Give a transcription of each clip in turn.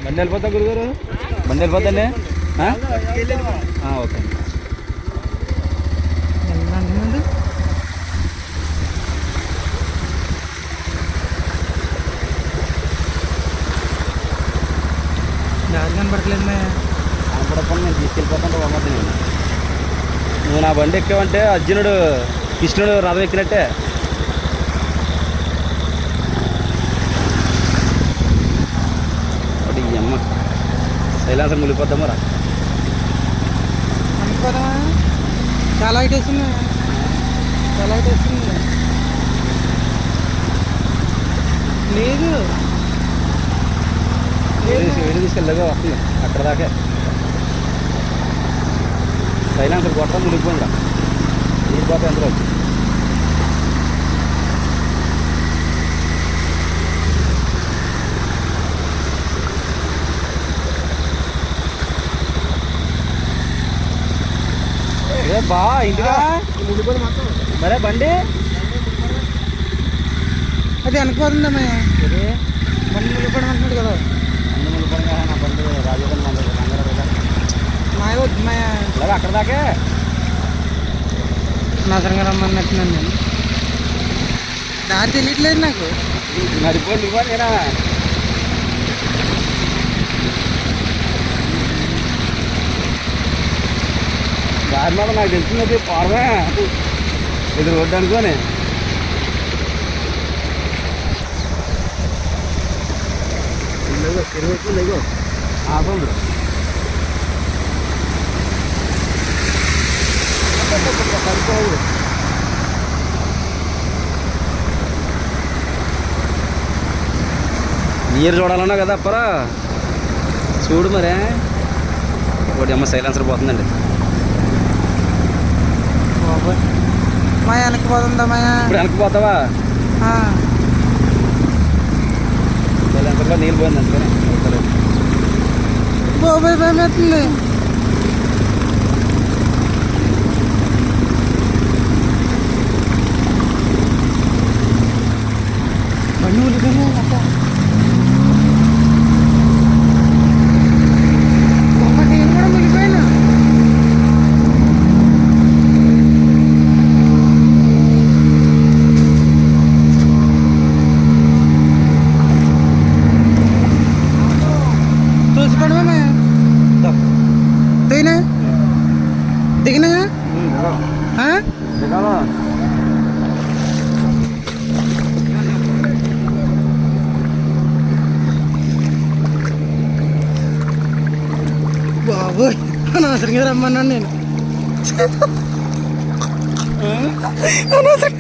బండి వెళ్ళిపోతా గురుగారు, బండి వెళ్ళిపోతాండి. ఓకే దారి కనపడట్లేదు కనపడకుండా నేను తీసుకెళ్ళిపోతాంటే బాగుంది. నేను నువ్వు నా బండి ఎక్కావంటే అర్జునుడు కృష్ణుడు రథం ఎక్కినట్టే. ఒకటి ఈ అమ్మ సైలాన్సర్ మునిగిపోద్దామా రా. అనుకోదామా, చాలా హైట్ వస్తుంది, చాలా హైట్ వస్తుంది. లేదు వేడి తీసుకెళ్ళగా వస్తుంది అక్కడ దాకే. సైలాన్సర్ కొట్టడం మునిగిపోయింది రా, మునిగిపోతే ఎంతలో. బా ఇంటిగా మరే బండి అది వెనకపోతుందమ్మా. బండి మునిగిపోవడం అంటున్నాడు కదా. బండి మునిగిపోవడం నా బండి రాజధాని మాయ వద్దు మాయ అలాగే అక్కడ దాకే నాసరంగా రమ్మన్నట్టున్నాను నేను. దారి తెలియట్లేదు నాకు. మరిపోండి నేనా దారి మీద నాకు తెలుస్తున్నది పాడమే ఇది రోడ్డు అనుకోని. ఆపండి సరిపోవు. నీరు చూడాలన్నా కదా అప్పరా, చూడు మరే. ఒకటి అమ్మ సైలెన్సర్ పోతుందండి. మా వెనకపోతుందా మాయా? ఇప్పుడు వెనకపోతావా? సైలెన్సర్లో నీళ్ళు పోయింది అందుకని బాబాయ్ భయం అవుతుంది. బండి ఉలిపోయినా నేను కూడా మునిగిపోయినా. చూసుకోవడమే దిగినా దిగినా బాబోయ్ అనవసరంగా రమ్మన్నాను నేను. అనవసరం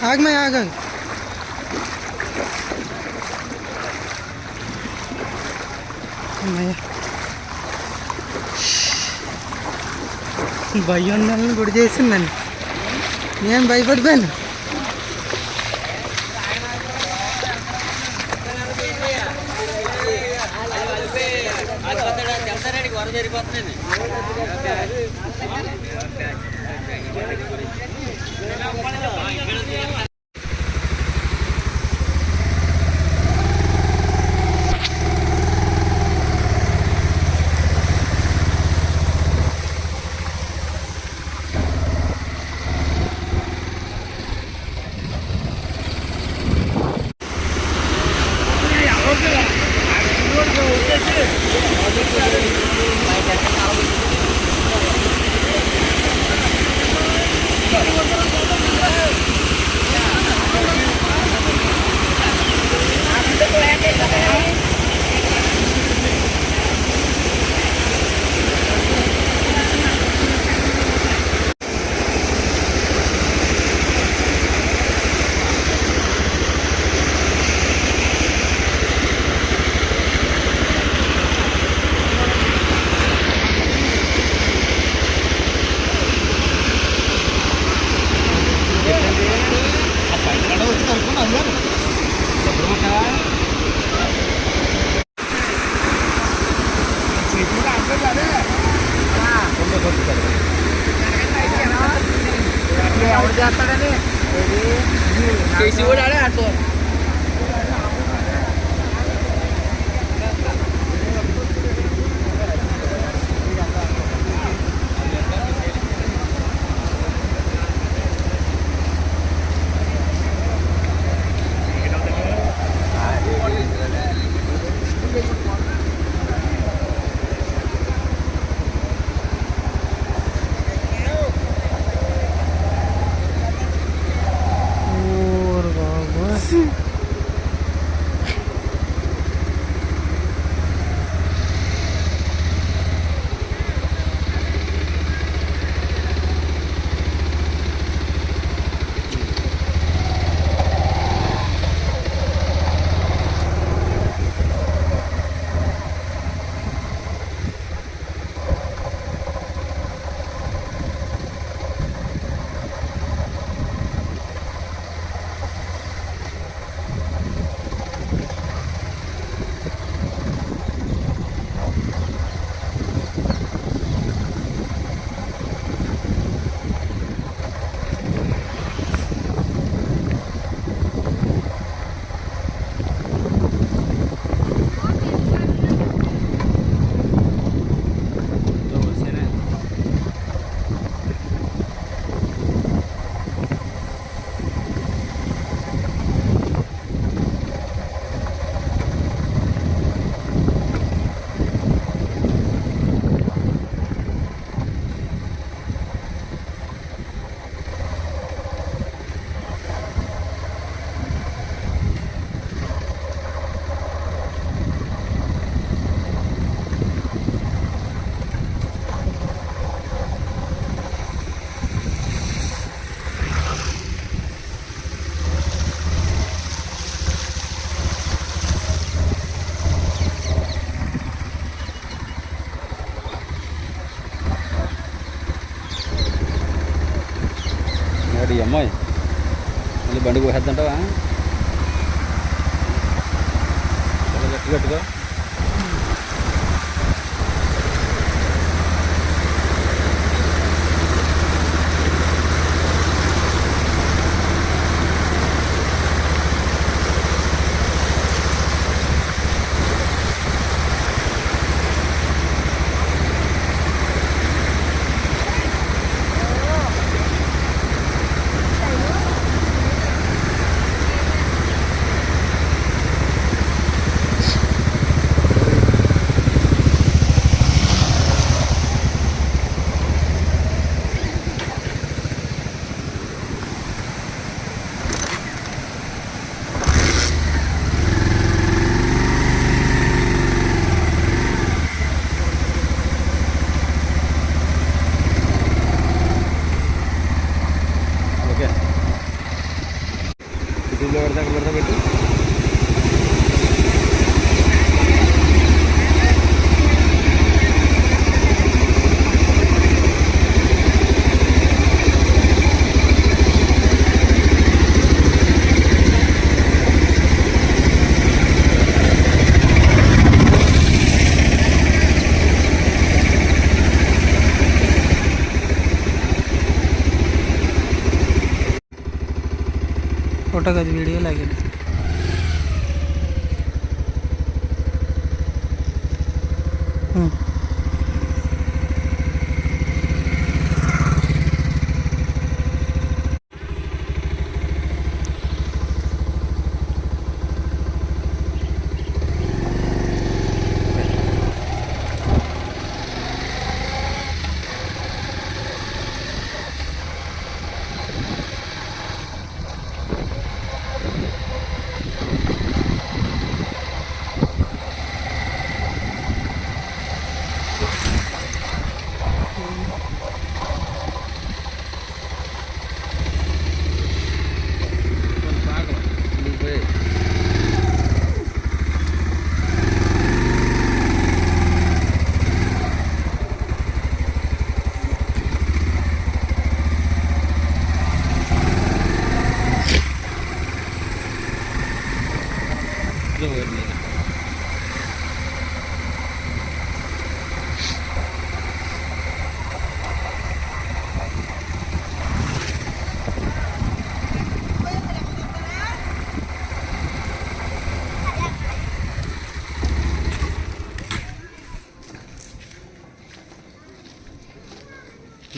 ఆగమే ఆగ భయం ఉండాలని గుడి చేసిందండి. నేను భయపడిపోయాను. ఎవరు చేస్తాడని చేసి కూడా ఆడే ఆడుతూ అమ్మాయి మళ్ళీ బండికి పోసేద్దంటావా గట్టిగా పడితే అక్కడ పెడతా పెట్టి ఫోటో కాదు వీడియో లాగాడు.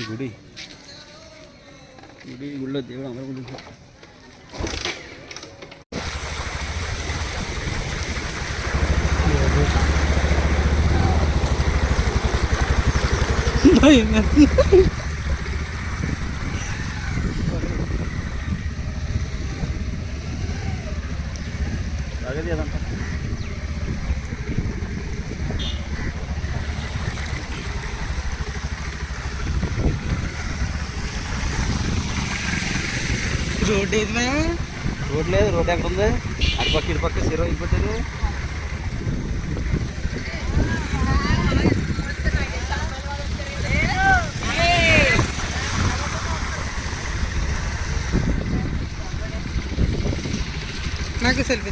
గుడి గుడి గుడిలో దేవుడు అందరూ గుడి అగది అదంతా రోడ్ ఏది మే? రోడ్ లేదు. రోడ్ ఎక్కడ ఉంది? అటుపక్క ఇటుపక్క సిరో అయిపోతుంది. నాకు సెల్ఫీ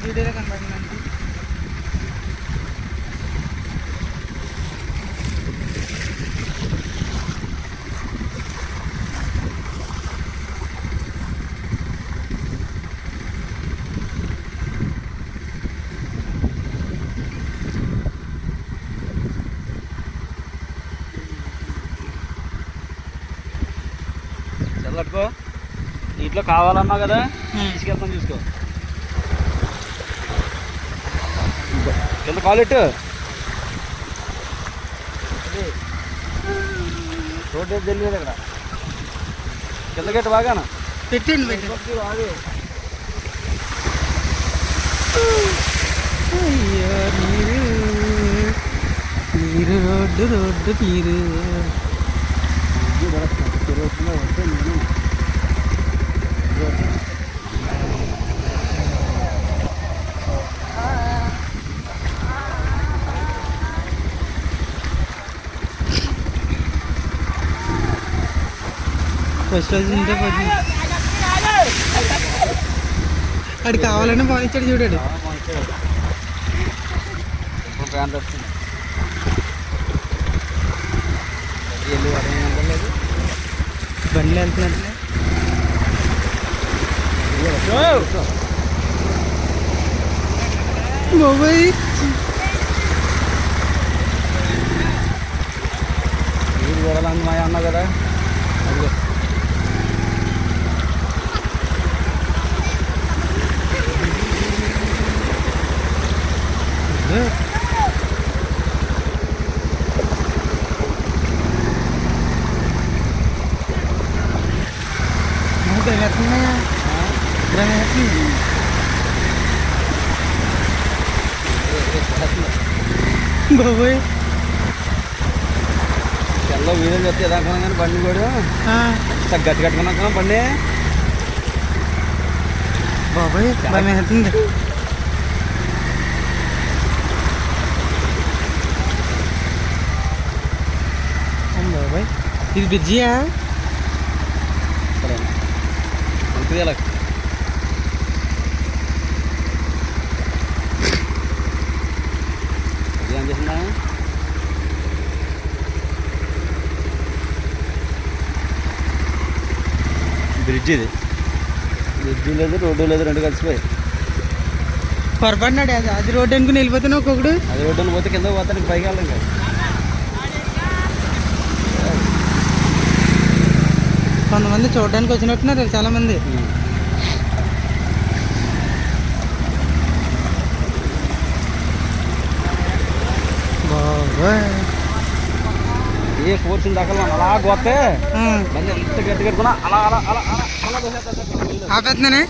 వీడియోలో కనబడిందండి. చల్లట్టుకో. ఇంట్లో కావాలన్నావు కదా, తీసుకెళ్తాను చూసుకో. కింద కాలెట్టు. రోడ్ ఏది తెలియదు అక్కడ. కింద గట్టు బాగానా పెట్టండి పెట్టండి. బాగా అయ్యో నీరు నీరు రోడ్డు రోడ్డు నీరు. ఫస్ట్ రోజు ఉంటే పోతుంది. అడి కావాలని బాగుంచాడు చూడాడు. ప్యాంట్ వస్తుంది. బండ్లు వెళ్తున్నట్లే. బాబాయ్ నీరు చూడాలని మా అన్నా కదా. అదిగో బాబాయ్ ఇలా వీడియోలు వస్తే ఎదాకున్నాం కానీ బండి కూడా గట్టి కట్టుకున్నాం కదా బండి. బాబాయ్ భయం అవుతుంది. బాబాయ్ ఇది బిజ్జియా? సరే మంచిది అలా ఏం చేసిందా? బ్రిడ్జ్ ఇది. బ్రిడ్జ్ లేదు, రోడ్డు లేదు, రెండు కలిసిపోయి. పొరపడినాడు అది. అది రోడ్డు అనుకుని వెళ్ళిపోతున్నావు ఒక్కొక్కడు. అది రోడ్డు అని పోతే కింద పోతానికి పైకి వెళ్ళాం కదా. కొంతమంది చూడడానికి వచ్చినట్టున్నారు చాలా మంది. ఏ ఫోర్స్ దాకా అలా పోతే బండి ఎంత గట్టి కట్టుకున్నా అలా అలా అలా అలా అలా ఆపేస్తున్నానే.